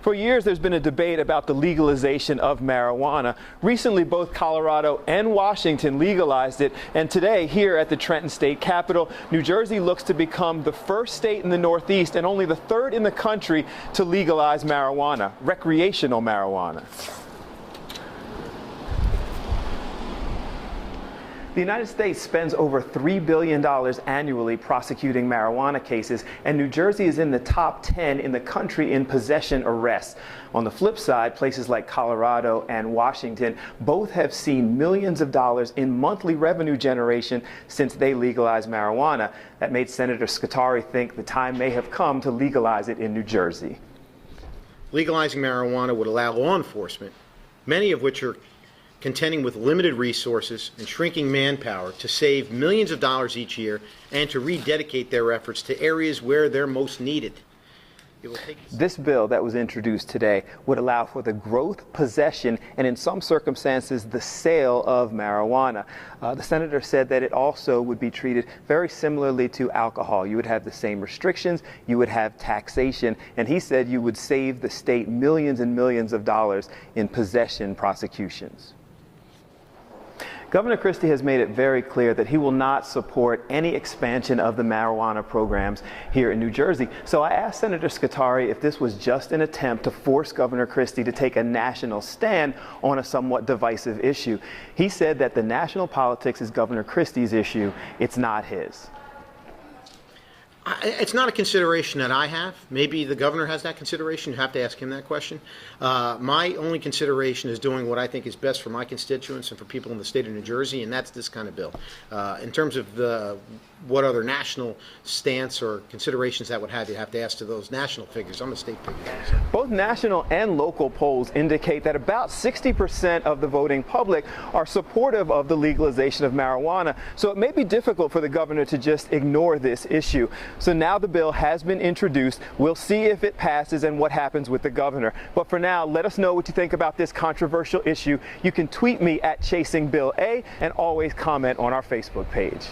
For years, there's been a debate about the legalization of marijuana. Recently, both Colorado and Washington legalized it, and today, here at the Trenton State Capitol, New Jersey looks to become the first state in the Northeast and only the third in the country to legalize marijuana, recreational marijuana. The United States spends over $3 billion annually prosecuting marijuana cases, and New Jersey is in the top 10 in the country in possession arrests. On the flip side, places like Colorado and Washington both have seen millions of dollars in monthly revenue generation since they legalized marijuana. That made Senator Scutari think the time may have come to legalize it in New Jersey. Legalizing marijuana would allow law enforcement, many of which are contending with limited resources and shrinking manpower, to save millions of dollars each year and to rededicate their efforts to areas where they're most needed. This bill that was introduced today would allow for the growth, possession, and in some circumstances, the sale of marijuana. The senator said that it also would be treated very similarly to alcohol. You would have the same restrictions, you would have taxation, and he said you would save the state millions and millions of dollars in possession prosecutions. Governor Christie has made it very clear that he will not support any expansion of the marijuana programs here in New Jersey. So I asked Senator Scutari if this was just an attempt to force Governor Christie to take a national stand on a somewhat divisive issue. He said that the national politics is Governor Christie's issue, it's not his. It's not a consideration that I have. Maybe the governor has that consideration. You have to ask him that question. My only consideration is doing what I think is best for my constituents and for people in the state of New Jersey, and that's this kind of bill. In terms of what other national stance or considerations that would have, you have to ask to those national figures. I'm a state figure. So. Both national and local polls indicate that about 60% of the voting public are supportive of the legalization of marijuana. So it may be difficult for the governor to just ignore this issue. So now the bill has been introduced. We'll see if it passes and what happens with the governor. But for now, let us know what you think about this controversial issue. You can tweet me at ChasingBillA and always comment on our Facebook page.